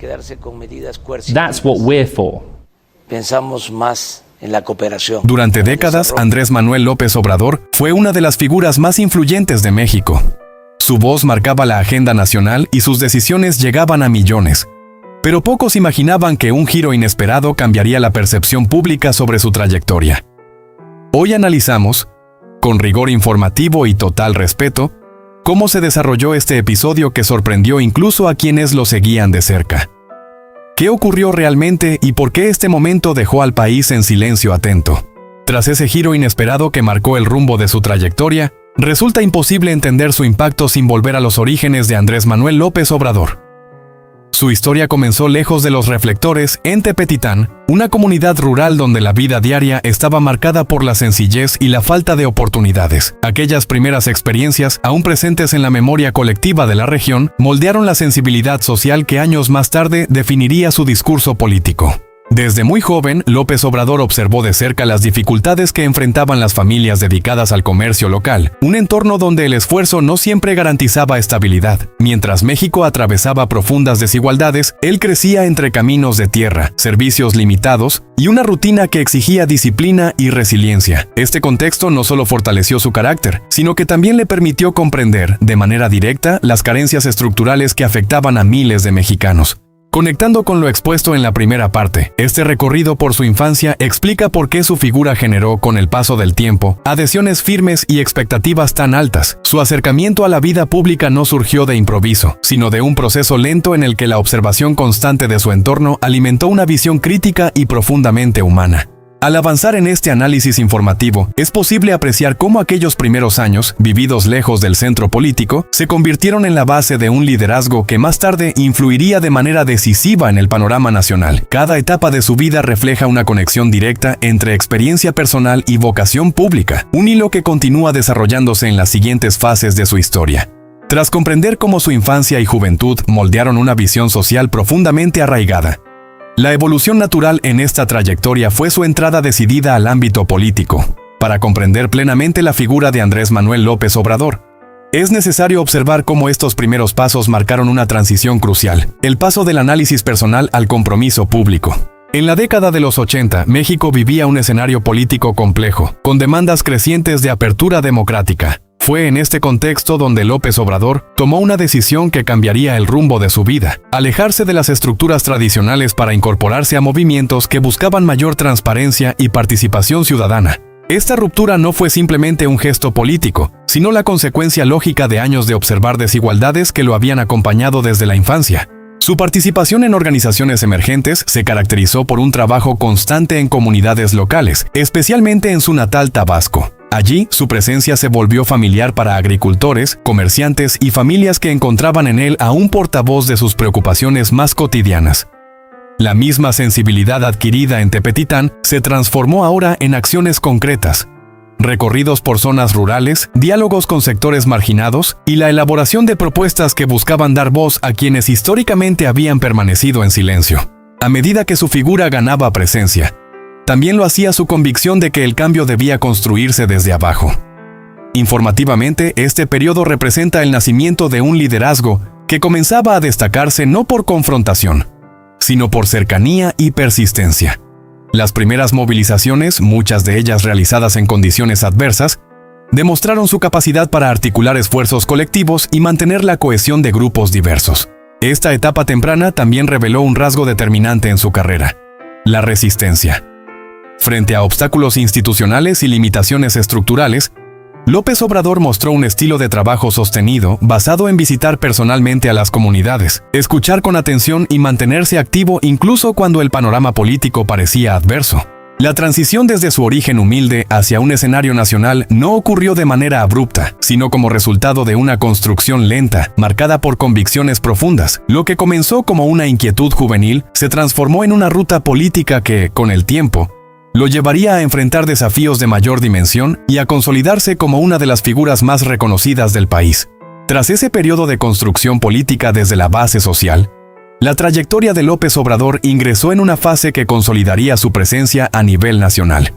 quedarse con medidas coercitivas. That's what we're for. Pensamos más en la cooperación. Durante décadas, Andrés Manuel López Obrador fue una de las figuras más influyentes de México. Su voz marcaba la agenda nacional y sus decisiones llegaban a millones. Pero pocos imaginaban que un giro inesperado cambiaría la percepción pública sobre su trayectoria. Hoy analizamos, con rigor informativo y total respeto, cómo se desarrolló este episodio que sorprendió incluso a quienes lo seguían de cerca. ¿Qué ocurrió realmente y por qué este momento dejó al país en silencio atento? Tras ese giro inesperado que marcó el rumbo de su trayectoria, resulta imposible entender su impacto sin volver a los orígenes de Andrés Manuel López Obrador. Su historia comenzó lejos de los reflectores, en Tepetitán, una comunidad rural donde la vida diaria estaba marcada por la sencillez y la falta de oportunidades. Aquellas primeras experiencias, aún presentes en la memoria colectiva de la región, moldearon la sensibilidad social que años más tarde definiría su discurso político. Desde muy joven, López Obrador observó de cerca las dificultades que enfrentaban las familias dedicadas al comercio local, un entorno donde el esfuerzo no siempre garantizaba estabilidad. Mientras México atravesaba profundas desigualdades, él crecía entre caminos de tierra, servicios limitados y una rutina que exigía disciplina y resiliencia. Este contexto no solo fortaleció su carácter, sino que también le permitió comprender, de manera directa, las carencias estructurales que afectaban a miles de mexicanos. Conectando con lo expuesto en la primera parte, este recorrido por su infancia explica por qué su figura generó, con el paso del tiempo, adhesiones firmes y expectativas tan altas. Su acercamiento a la vida pública no surgió de improviso, sino de un proceso lento en el que la observación constante de su entorno alimentó una visión crítica y profundamente humana. Al avanzar en este análisis informativo, es posible apreciar cómo aquellos primeros años, vividos lejos del centro político, se convirtieron en la base de un liderazgo que más tarde influiría de manera decisiva en el panorama nacional. Cada etapa de su vida refleja una conexión directa entre experiencia personal y vocación pública, un hilo que continúa desarrollándose en las siguientes fases de su historia. Tras comprender cómo su infancia y juventud moldearon una visión social profundamente arraigada, la evolución natural en esta trayectoria fue su entrada decidida al ámbito político. Para comprender plenamente la figura de Andrés Manuel López Obrador, es necesario observar cómo estos primeros pasos marcaron una transición crucial, el paso del análisis personal al compromiso público. En la década de los 80, México vivía un escenario político complejo, con demandas crecientes de apertura democrática. Fue en este contexto donde López Obrador tomó una decisión que cambiaría el rumbo de su vida: alejarse de las estructuras tradicionales para incorporarse a movimientos que buscaban mayor transparencia y participación ciudadana. Esta ruptura no fue simplemente un gesto político, sino la consecuencia lógica de años de observar desigualdades que lo habían acompañado desde la infancia. Su participación en organizaciones emergentes se caracterizó por un trabajo constante en comunidades locales, especialmente en su natal Tabasco. Allí, su presencia se volvió familiar para agricultores, comerciantes y familias que encontraban en él a un portavoz de sus preocupaciones más cotidianas. La misma sensibilidad adquirida en Tepetitán se transformó ahora en acciones concretas: recorridos por zonas rurales, diálogos con sectores marginados y la elaboración de propuestas que buscaban dar voz a quienes históricamente habían permanecido en silencio. A medida que su figura ganaba presencia, también lo hacía su convicción de que el cambio debía construirse desde abajo. Informativamente, este periodo representa el nacimiento de un liderazgo que comenzaba a destacarse no por confrontación, sino por cercanía y persistencia. Las primeras movilizaciones, muchas de ellas realizadas en condiciones adversas, demostraron su capacidad para articular esfuerzos colectivos y mantener la cohesión de grupos diversos. Esta etapa temprana también reveló un rasgo determinante en su carrera: la resistencia. Frente a obstáculos institucionales y limitaciones estructurales, López Obrador mostró un estilo de trabajo sostenido basado en visitar personalmente a las comunidades, escuchar con atención y mantenerse activo incluso cuando el panorama político parecía adverso. La transición desde su origen humilde hacia un escenario nacional no ocurrió de manera abrupta, sino como resultado de una construcción lenta, marcada por convicciones profundas. Lo que comenzó como una inquietud juvenil se transformó en una ruta política que, con el tiempo, lo llevaría a enfrentar desafíos de mayor dimensión y a consolidarse como una de las figuras más reconocidas del país. Tras ese periodo de construcción política desde la base social, la trayectoria de López Obrador ingresó en una fase que consolidaría su presencia a nivel nacional.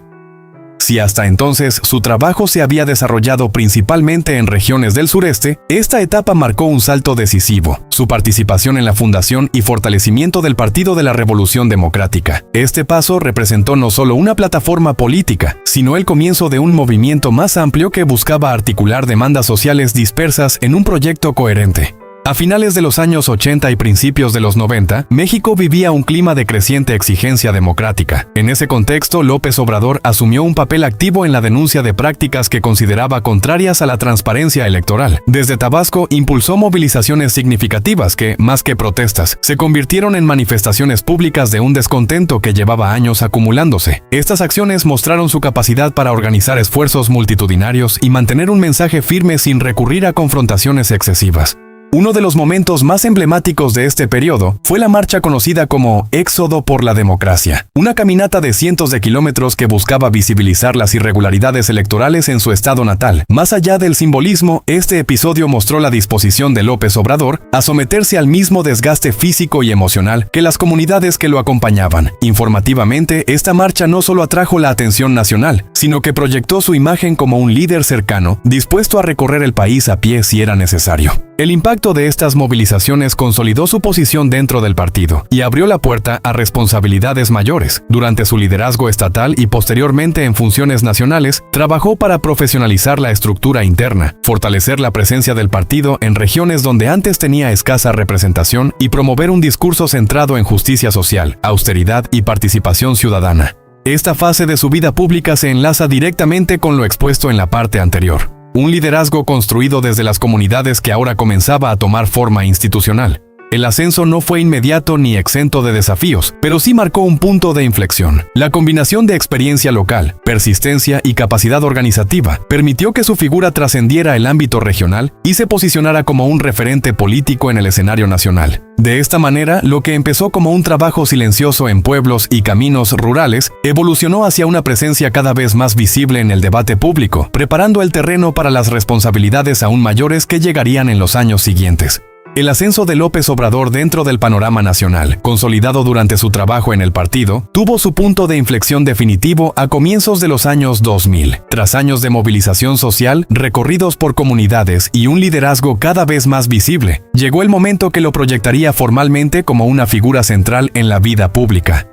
Si hasta entonces su trabajo se había desarrollado principalmente en regiones del sureste, esta etapa marcó un salto decisivo: su participación en la fundación y fortalecimiento del Partido de la Revolución Democrática. Este paso representó no solo una plataforma política, sino el comienzo de un movimiento más amplio que buscaba articular demandas sociales dispersas en un proyecto coherente. A finales de los años 80 y principios de los 90, México vivía un clima de creciente exigencia democrática. En ese contexto, López Obrador asumió un papel activo en la denuncia de prácticas que consideraba contrarias a la transparencia electoral. Desde Tabasco, impulsó movilizaciones significativas que, más que protestas, se convirtieron en manifestaciones públicas de un descontento que llevaba años acumulándose. Estas acciones mostraron su capacidad para organizar esfuerzos multitudinarios y mantener un mensaje firme sin recurrir a confrontaciones excesivas. Uno de los momentos más emblemáticos de este periodo fue la marcha conocida como Éxodo por la Democracia, una caminata de cientos de kilómetros que buscaba visibilizar las irregularidades electorales en su estado natal. Más allá del simbolismo, este episodio mostró la disposición de López Obrador a someterse al mismo desgaste físico y emocional que las comunidades que lo acompañaban. Informativamente, esta marcha no solo atrajo la atención nacional, sino que proyectó su imagen como un líder cercano, dispuesto a recorrer el país a pie si era necesario. El impacto de estas movilizaciones consolidó su posición dentro del partido y abrió la puerta a responsabilidades mayores. Durante su liderazgo estatal y posteriormente en funciones nacionales, trabajó para profesionalizar la estructura interna, fortalecer la presencia del partido en regiones donde antes tenía escasa representación y promover un discurso centrado en justicia social, austeridad y participación ciudadana. Esta fase de su vida pública se enlaza directamente con lo expuesto en la parte anterior. Un liderazgo construido desde las comunidades que ahora comenzaba a tomar forma institucional. El ascenso no fue inmediato ni exento de desafíos, pero sí marcó un punto de inflexión. La combinación de experiencia local, persistencia y capacidad organizativa permitió que su figura trascendiera el ámbito regional y se posicionara como un referente político en el escenario nacional. De esta manera, lo que empezó como un trabajo silencioso en pueblos y caminos rurales, evolucionó hacia una presencia cada vez más visible en el debate público, preparando el terreno para las responsabilidades aún mayores que llegarían en los años siguientes. El ascenso de López Obrador dentro del panorama nacional, consolidado durante su trabajo en el partido, tuvo su punto de inflexión definitivo a comienzos de los años 2000. Tras años de movilización social, recorridos por comunidades y un liderazgo cada vez más visible, llegó el momento que lo proyectaría formalmente como una figura central en la vida pública.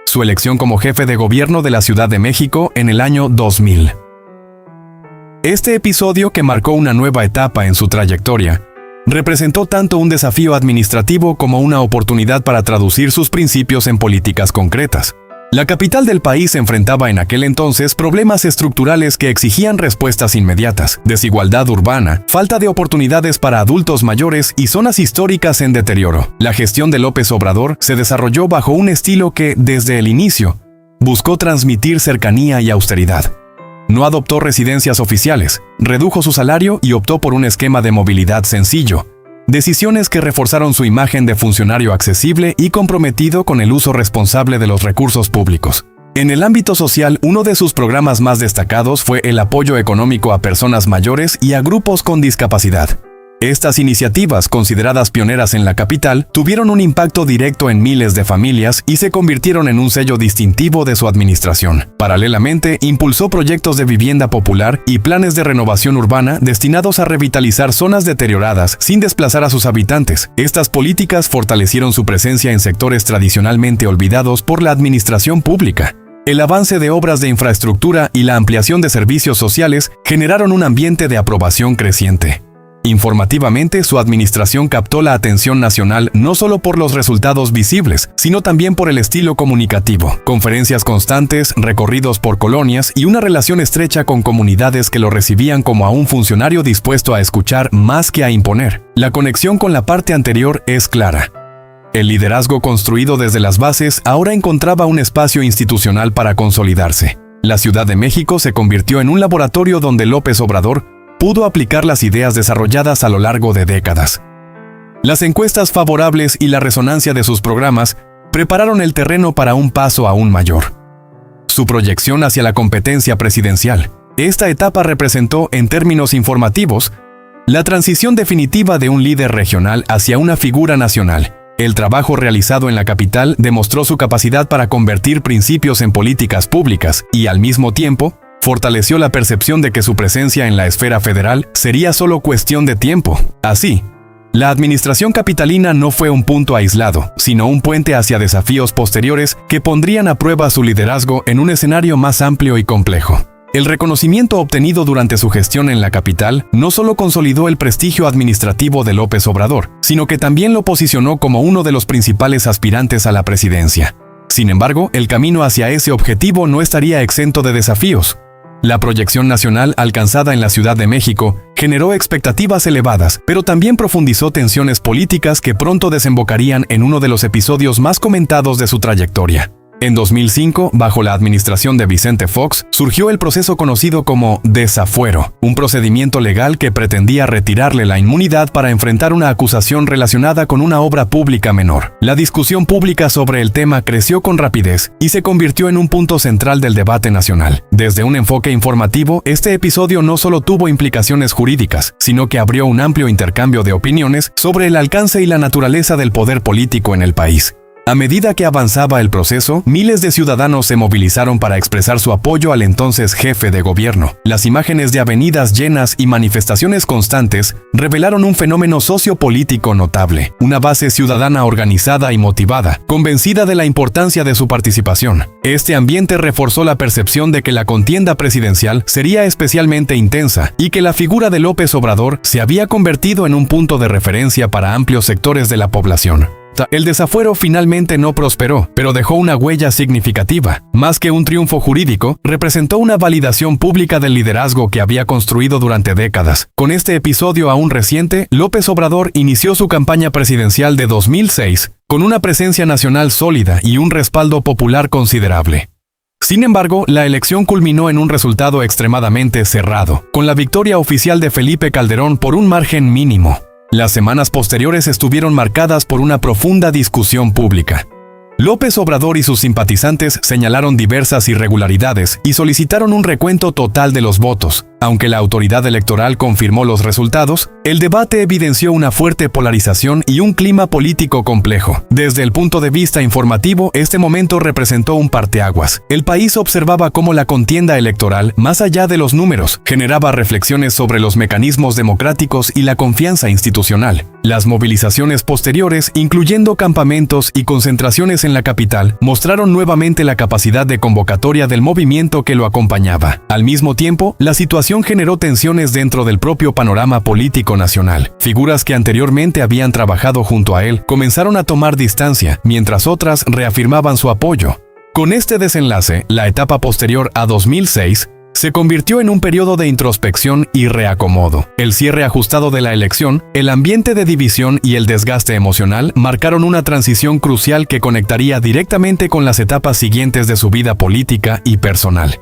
Su elección como jefe de gobierno de la Ciudad de México en el año 2000. Este episodio, que marcó una nueva etapa en su trayectoria, representó tanto un desafío administrativo como una oportunidad para traducir sus principios en políticas concretas. La capital del país enfrentaba en aquel entonces problemas estructurales que exigían respuestas inmediatas: desigualdad urbana, falta de oportunidades para adultos mayores y zonas históricas en deterioro. La gestión de López Obrador se desarrolló bajo un estilo que, desde el inicio, buscó transmitir cercanía y austeridad. No adoptó residencias oficiales, redujo su salario y optó por un esquema de movilidad sencillo. Decisiones que reforzaron su imagen de funcionario accesible y comprometido con el uso responsable de los recursos públicos. En el ámbito social, uno de sus programas más destacados fue el apoyo económico a personas mayores y a grupos con discapacidad. Estas iniciativas, consideradas pioneras en la capital, tuvieron un impacto directo en miles de familias y se convirtieron en un sello distintivo de su administración. Paralelamente, impulsó proyectos de vivienda popular y planes de renovación urbana destinados a revitalizar zonas deterioradas sin desplazar a sus habitantes. Estas políticas fortalecieron su presencia en sectores tradicionalmente olvidados por la administración pública. El avance de obras de infraestructura y la ampliación de servicios sociales generaron un ambiente de aprobación creciente. Informativamente, su administración captó la atención nacional no solo por los resultados visibles, sino también por el estilo comunicativo. Conferencias constantes, recorridos por colonias y una relación estrecha con comunidades que lo recibían como a un funcionario dispuesto a escuchar más que a imponer. La conexión con la parte anterior es clara. El liderazgo construido desde las bases ahora encontraba un espacio institucional para consolidarse. La Ciudad de México se convirtió en un laboratorio donde López Obrador pudo aplicar las ideas desarrolladas a lo largo de décadas. Las encuestas favorables y la resonancia de sus programas prepararon el terreno para un paso aún mayor. Su proyección hacia la competencia presidencial. Esta etapa representó, en términos informativos, la transición definitiva de un líder regional hacia una figura nacional, El trabajo realizado en la capital demostró su capacidad para convertir principios en políticas públicas y, al mismo tiempo, fortaleció la percepción de que su presencia en la esfera federal sería solo cuestión de tiempo. Así, la administración capitalina no fue un punto aislado, sino un puente hacia desafíos posteriores que pondrían a prueba su liderazgo en un escenario más amplio y complejo. El reconocimiento obtenido durante su gestión en la capital no solo consolidó el prestigio administrativo de López Obrador, sino que también lo posicionó como uno de los principales aspirantes a la presidencia. Sin embargo, el camino hacia ese objetivo no estaría exento de desafíos. La proyección nacional alcanzada en la Ciudad de México generó expectativas elevadas, pero también profundizó tensiones políticas que pronto desembocarían en uno de los episodios más comentados de su trayectoria. En 2005, bajo la administración de Vicente Fox, surgió el proceso conocido como desafuero, un procedimiento legal que pretendía retirarle la inmunidad para enfrentar una acusación relacionada con una obra pública menor. La discusión pública sobre el tema creció con rapidez y se convirtió en un punto central del debate nacional. Desde un enfoque informativo, este episodio no solo tuvo implicaciones jurídicas, sino que abrió un amplio intercambio de opiniones sobre el alcance y la naturaleza del poder político en el país. A medida que avanzaba el proceso, miles de ciudadanos se movilizaron para expresar su apoyo al entonces jefe de gobierno. Las imágenes de avenidas llenas y manifestaciones constantes revelaron un fenómeno sociopolítico notable, una base ciudadana organizada y motivada, convencida de la importancia de su participación. Este ambiente reforzó la percepción de que la contienda presidencial sería especialmente intensa y que la figura de López Obrador se había convertido en un punto de referencia para amplios sectores de la población. El desafuero finalmente no prosperó, pero dejó una huella significativa. Más que un triunfo jurídico, representó una validación pública del liderazgo que había construido durante décadas. Con este episodio aún reciente, López Obrador inició su campaña presidencial de 2006 con una presencia nacional sólida y un respaldo popular considerable. Sin embargo, la elección culminó en un resultado extremadamente cerrado, con la victoria oficial de Felipe Calderón por un margen mínimo. Las semanas posteriores estuvieron marcadas por una profunda discusión pública. López Obrador y sus simpatizantes señalaron diversas irregularidades y solicitaron un recuento total de los votos. Aunque la autoridad electoral confirmó los resultados, el debate evidenció una fuerte polarización y un clima político complejo. Desde el punto de vista informativo, este momento representó un parteaguas. El país observaba cómo la contienda electoral, más allá de los números, generaba reflexiones sobre los mecanismos democráticos y la confianza institucional. Las movilizaciones posteriores, incluyendo campamentos y concentraciones en la capital, mostraron nuevamente la capacidad de convocatoria del movimiento que lo acompañaba. Al mismo tiempo, la situación generó tensiones dentro del propio panorama político nacional. Figuras que anteriormente habían trabajado junto a él comenzaron a tomar distancia, mientras otras reafirmaban su apoyo. Con este desenlace, la etapa posterior a 2006 se convirtió en un periodo de introspección y reacomodo. El cierre ajustado de la elección, el ambiente de división y el desgaste emocional marcaron una transición crucial que conectaría directamente con las etapas siguientes de su vida política y personal.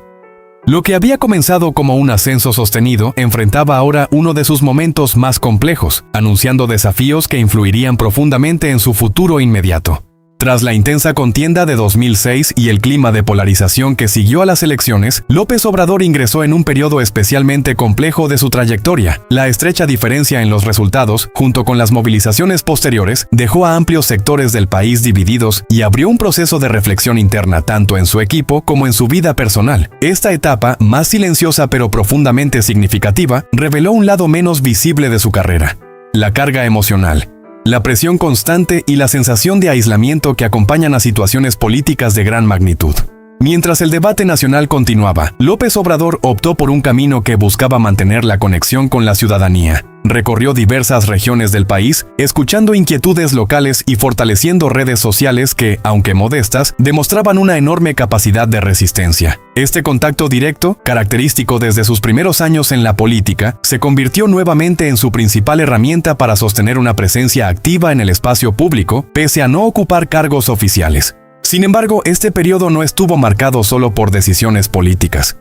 Lo que había comenzado como un ascenso sostenido enfrentaba ahora uno de sus momentos más complejos, anunciando desafíos que influirían profundamente en su futuro inmediato. Tras la intensa contienda de 2006 y el clima de polarización que siguió a las elecciones, López Obrador ingresó en un periodo especialmente complejo de su trayectoria. La estrecha diferencia en los resultados, junto con las movilizaciones posteriores, dejó a amplios sectores del país divididos y abrió un proceso de reflexión interna tanto en su equipo como en su vida personal. Esta etapa, más silenciosa pero profundamente significativa, reveló un lado menos visible de su carrera: la carga emocional. La presión constante y la sensación de aislamiento que acompañan a situaciones políticas de gran magnitud. Mientras el debate nacional continuaba, López Obrador optó por un camino que buscaba mantener la conexión con la ciudadanía. Recorrió diversas regiones del país, escuchando inquietudes locales y fortaleciendo redes sociales que, aunque modestas, demostraban una enorme capacidad de resistencia. Este contacto directo, característico desde sus primeros años en la política, se convirtió nuevamente en su principal herramienta para sostener una presencia activa en el espacio público, pese a no ocupar cargos oficiales. Sin embargo, este periodo no estuvo marcado solo por decisiones políticas.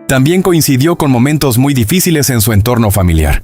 También coincidió con momentos muy difíciles en su entorno familiar.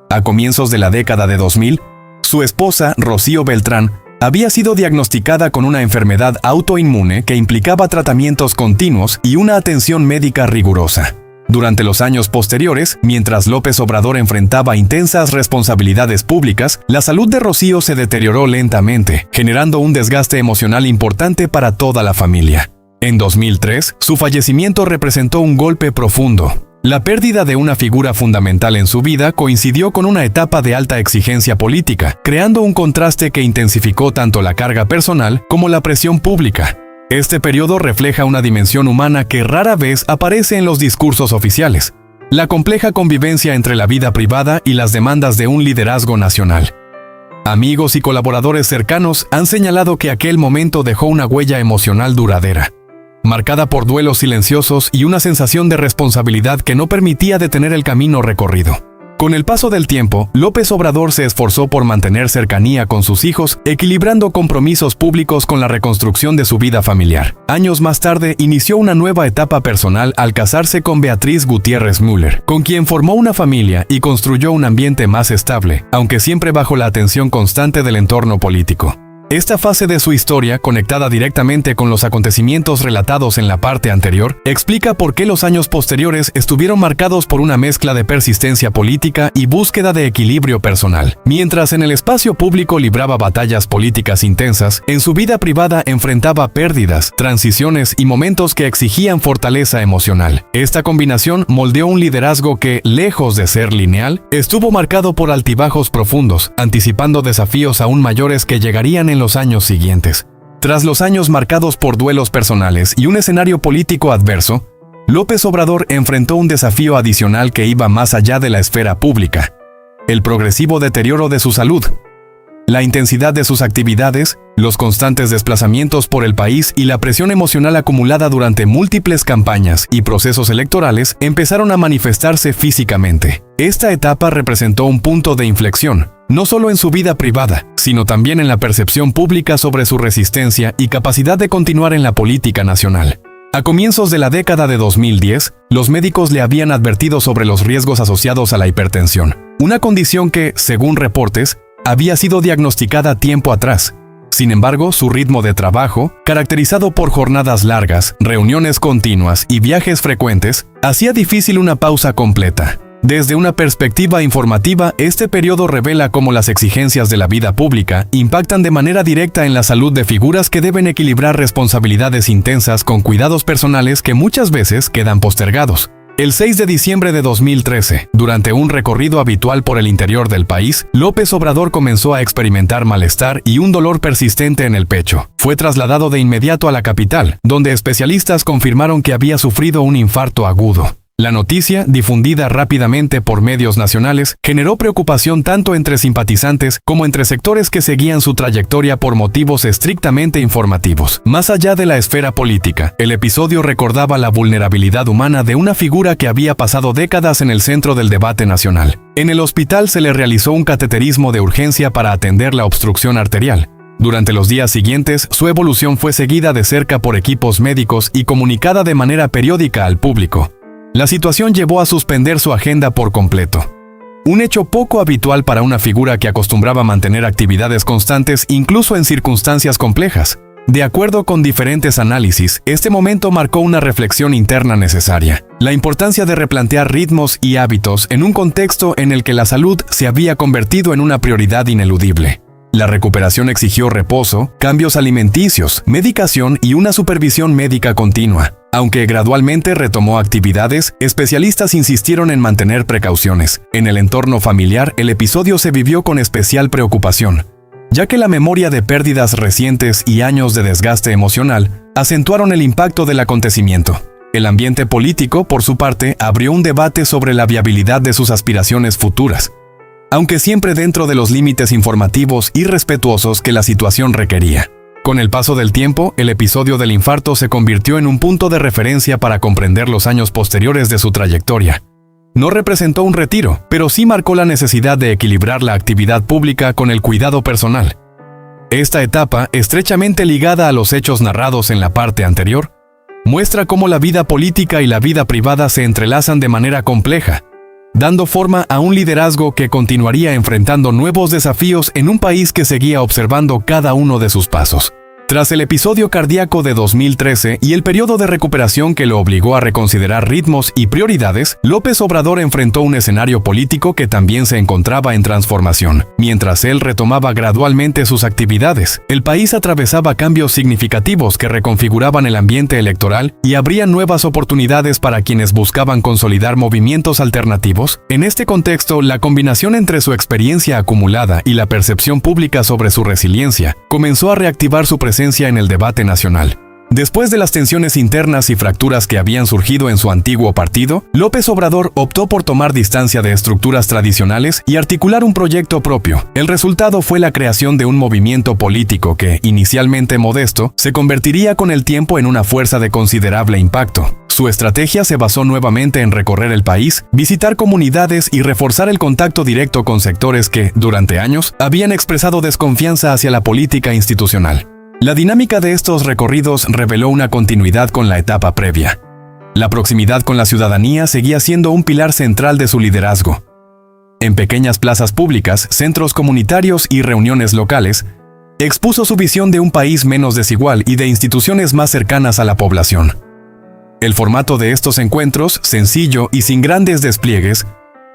A comienzos de la década de 2000, su esposa, Rocío Beltrán, había sido diagnosticada con una enfermedad autoinmune que implicaba tratamientos continuos y una atención médica rigurosa. Durante los años posteriores, mientras López Obrador enfrentaba intensas responsabilidades públicas, la salud de Rocío se deterioró lentamente, generando un desgaste emocional importante para toda la familia. En 2003, su fallecimiento representó un golpe profundo. La pérdida de una figura fundamental en su vida coincidió con una etapa de alta exigencia política, creando un contraste que intensificó tanto la carga personal como la presión pública. Este periodo refleja una dimensión humana que rara vez aparece en los discursos oficiales: la compleja convivencia entre la vida privada y las demandas de un liderazgo nacional. Amigos y colaboradores cercanos han señalado que aquel momento dejó una huella emocional duradera, marcada por duelos silenciosos y una sensación de responsabilidad que no permitía detener el camino recorrido. Con el paso del tiempo, López Obrador se esforzó por mantener cercanía con sus hijos, equilibrando compromisos públicos con la reconstrucción de su vida familiar. Años más tarde, inició una nueva etapa personal al casarse con Beatriz Gutiérrez Müller, con quien formó una familia y construyó un ambiente más estable, aunque siempre bajo la atención constante del entorno político. Esta fase de su historia, conectada directamente con los acontecimientos relatados en la parte anterior, explica por qué los años posteriores estuvieron marcados por una mezcla de persistencia política y búsqueda de equilibrio personal. Mientras en el espacio público libraba batallas políticas intensas, en su vida privada enfrentaba pérdidas, transiciones y momentos que exigían fortaleza emocional. Esta combinación moldeó un liderazgo que, lejos de ser lineal, estuvo marcado por altibajos profundos, anticipando desafíos aún mayores que llegarían en los años siguientes. Tras los años marcados por duelos personales y un escenario político adverso, López Obrador enfrentó un desafío adicional que iba más allá de la esfera pública: el progresivo deterioro de su salud. La intensidad de sus actividades, los constantes desplazamientos por el país y la presión emocional acumulada durante múltiples campañas y procesos electorales empezaron a manifestarse físicamente. Esta etapa representó un punto de inflexión, no solo en su vida privada, sino también en la percepción pública sobre su resistencia y capacidad de continuar en la política nacional. A comienzos de la década de 2010, los médicos le habían advertido sobre los riesgos asociados a la hipertensión, una condición que, según reportes, había sido diagnosticada tiempo atrás. Sin embargo, su ritmo de trabajo, caracterizado por jornadas largas, reuniones continuas y viajes frecuentes, hacía difícil una pausa completa. Desde una perspectiva informativa, este periodo revela cómo las exigencias de la vida pública impactan de manera directa en la salud de figuras que deben equilibrar responsabilidades intensas con cuidados personales que muchas veces quedan postergados. El 6 de diciembre de 2013, durante un recorrido habitual por el interior del país, López Obrador comenzó a experimentar malestar y un dolor persistente en el pecho. Fue trasladado de inmediato a la capital, donde especialistas confirmaron que había sufrido un infarto agudo. La noticia, difundida rápidamente por medios nacionales, generó preocupación tanto entre simpatizantes como entre sectores que seguían su trayectoria por motivos estrictamente informativos. Más allá de la esfera política, el episodio recordaba la vulnerabilidad humana de una figura que había pasado décadas en el centro del debate nacional. En el hospital se le realizó un cateterismo de urgencia para atender la obstrucción arterial. Durante los días siguientes, su evolución fue seguida de cerca por equipos médicos y comunicada de manera periódica al público. La situación llevó a suspender su agenda por completo. Un hecho poco habitual para una figura que acostumbraba mantener actividades constantes incluso en circunstancias complejas. De acuerdo con diferentes análisis, este momento marcó una reflexión interna necesaria: la importancia de replantear ritmos y hábitos en un contexto en el que la salud se había convertido en una prioridad ineludible. La recuperación exigió reposo, cambios alimenticios, medicación y una supervisión médica continua. Aunque gradualmente retomó actividades, especialistas insistieron en mantener precauciones. En el entorno familiar, el episodio se vivió con especial preocupación, ya que la memoria de pérdidas recientes y años de desgaste emocional acentuaron el impacto del acontecimiento. El ambiente político, por su parte, abrió un debate sobre la viabilidad de sus aspiraciones futuras, aunque siempre dentro de los límites informativos y respetuosos que la situación requería. Con el paso del tiempo, el episodio del infarto se convirtió en un punto de referencia para comprender los años posteriores de su trayectoria. No representó un retiro, pero sí marcó la necesidad de equilibrar la actividad pública con el cuidado personal. Esta etapa, estrechamente ligada a los hechos narrados en la parte anterior, muestra cómo la vida política y la vida privada se entrelazan de manera compleja, dando forma a un liderazgo que continuaría enfrentando nuevos desafíos en un país que seguía observando cada uno de sus pasos. Tras el episodio cardíaco de 2013 y el periodo de recuperación que lo obligó a reconsiderar ritmos y prioridades, López Obrador enfrentó un escenario político que también se encontraba en transformación. Mientras él retomaba gradualmente sus actividades, el país atravesaba cambios significativos que reconfiguraban el ambiente electoral y abrían nuevas oportunidades para quienes buscaban consolidar movimientos alternativos. En este contexto, la combinación entre su experiencia acumulada y la percepción pública sobre su resiliencia comenzó a reactivar su presencia en el debate nacional. Después de las tensiones internas y fracturas que habían surgido en su antiguo partido, López Obrador optó por tomar distancia de estructuras tradicionales y articular un proyecto propio. El resultado fue la creación de un movimiento político que, inicialmente modesto, se convertiría con el tiempo en una fuerza de considerable impacto. Su estrategia se basó nuevamente en recorrer el país, visitar comunidades y reforzar el contacto directo con sectores que, durante años, habían expresado desconfianza hacia la política institucional. La dinámica de estos recorridos reveló una continuidad con la etapa previa. La proximidad con la ciudadanía seguía siendo un pilar central de su liderazgo. En pequeñas plazas públicas, centros comunitarios y reuniones locales, expuso su visión de un país menos desigual y de instituciones más cercanas a la población. El formato de estos encuentros, sencillo y sin grandes despliegues,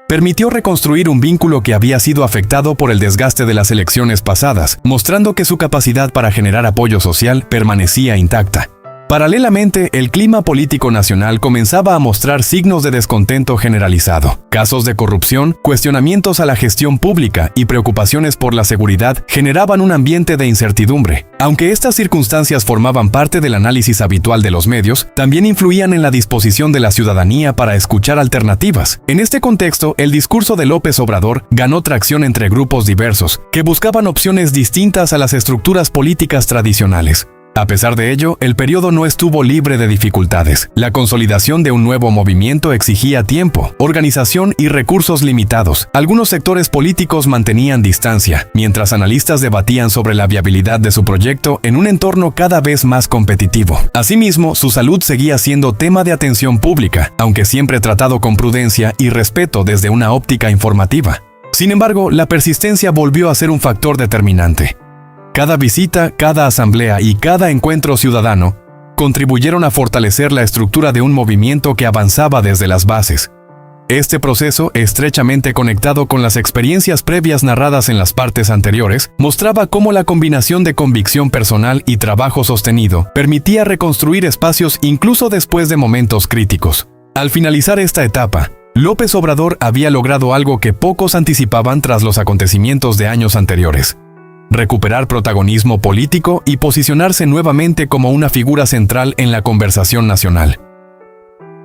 permitió reconstruir un vínculo que había sido afectado por el desgaste de las elecciones pasadas, mostrando que su capacidad para generar apoyo social permanecía intacta. Paralelamente, el clima político nacional comenzaba a mostrar signos de descontento generalizado. Casos de corrupción, cuestionamientos a la gestión pública y preocupaciones por la seguridad generaban un ambiente de incertidumbre. Aunque estas circunstancias formaban parte del análisis habitual de los medios, también influían en la disposición de la ciudadanía para escuchar alternativas. En este contexto, el discurso de López Obrador ganó tracción entre grupos diversos, que buscaban opciones distintas a las estructuras políticas tradicionales. A pesar de ello, el periodo no estuvo libre de dificultades. La consolidación de un nuevo movimiento exigía tiempo, organización y recursos limitados. Algunos sectores políticos mantenían distancia, mientras analistas debatían sobre la viabilidad de su proyecto en un entorno cada vez más competitivo. Asimismo, su salud seguía siendo tema de atención pública, aunque siempre tratado con prudencia y respeto desde una óptica informativa. Sin embargo, la persistencia volvió a ser un factor determinante. Cada visita, cada asamblea y cada encuentro ciudadano contribuyeron a fortalecer la estructura de un movimiento que avanzaba desde las bases. Este proceso, estrechamente conectado con las experiencias previas narradas en las partes anteriores, mostraba cómo la combinación de convicción personal y trabajo sostenido permitía reconstruir espacios incluso después de momentos críticos. Al finalizar esta etapa, López Obrador había logrado algo que pocos anticipaban tras los acontecimientos de años anteriores: recuperar protagonismo político y posicionarse nuevamente como una figura central en la conversación nacional.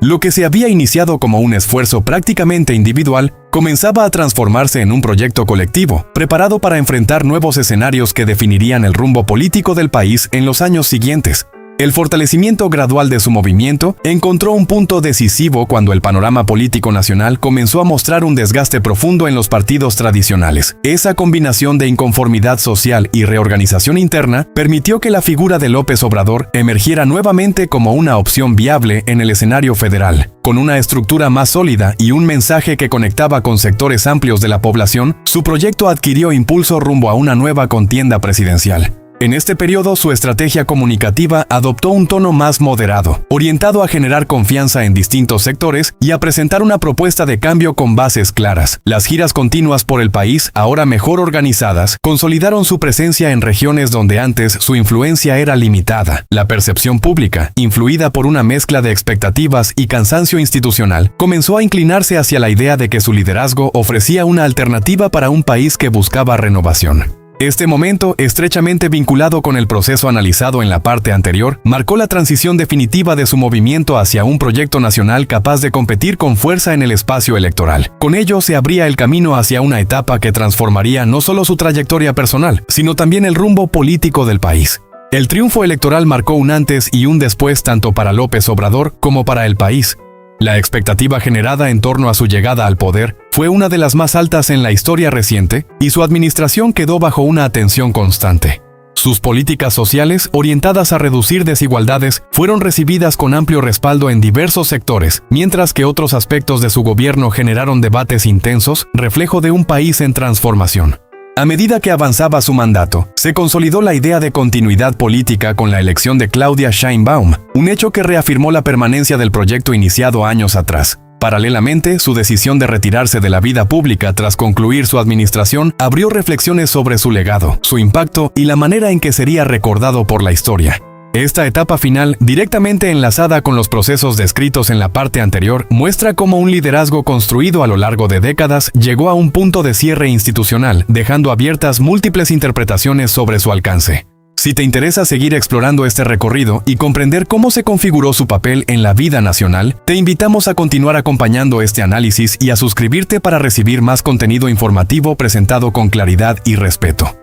Lo que se había iniciado como un esfuerzo prácticamente individual comenzaba a transformarse en un proyecto colectivo, preparado para enfrentar nuevos escenarios que definirían el rumbo político del país en los años siguientes. El fortalecimiento gradual de su movimiento encontró un punto decisivo cuando el panorama político nacional comenzó a mostrar un desgaste profundo en los partidos tradicionales. Esa combinación de inconformidad social y reorganización interna permitió que la figura de López Obrador emergiera nuevamente como una opción viable en el escenario federal. Con una estructura más sólida y un mensaje que conectaba con sectores amplios de la población, su proyecto adquirió impulso rumbo a una nueva contienda presidencial. En este periodo, su estrategia comunicativa adoptó un tono más moderado, orientado a generar confianza en distintos sectores y a presentar una propuesta de cambio con bases claras. Las giras continuas por el país, ahora mejor organizadas, consolidaron su presencia en regiones donde antes su influencia era limitada. La percepción pública, influida por una mezcla de expectativas y cansancio institucional, comenzó a inclinarse hacia la idea de que su liderazgo ofrecía una alternativa para un país que buscaba renovación. Este momento, estrechamente vinculado con el proceso analizado en la parte anterior, marcó la transición definitiva de su movimiento hacia un proyecto nacional capaz de competir con fuerza en el espacio electoral. Con ello se abría el camino hacia una etapa que transformaría no solo su trayectoria personal, sino también el rumbo político del país. El triunfo electoral marcó un antes y un después tanto para López Obrador como para el país. La expectativa generada en torno a su llegada al poder fue una de las más altas en la historia reciente y su administración quedó bajo una atención constante. Sus políticas sociales, orientadas a reducir desigualdades, fueron recibidas con amplio respaldo en diversos sectores, mientras que otros aspectos de su gobierno generaron debates intensos, reflejo de un país en transformación. A medida que avanzaba su mandato, se consolidó la idea de continuidad política con la elección de Claudia Sheinbaum, un hecho que reafirmó la permanencia del proyecto iniciado años atrás. Paralelamente, su decisión de retirarse de la vida pública tras concluir su administración abrió reflexiones sobre su legado, su impacto y la manera en que sería recordado por la historia. Esta etapa final, directamente enlazada con los procesos descritos en la parte anterior, muestra cómo un liderazgo construido a lo largo de décadas llegó a un punto de cierre institucional, dejando abiertas múltiples interpretaciones sobre su alcance. Si te interesa seguir explorando este recorrido y comprender cómo se configuró su papel en la vida nacional, te invitamos a continuar acompañando este análisis y a suscribirte para recibir más contenido informativo presentado con claridad y respeto.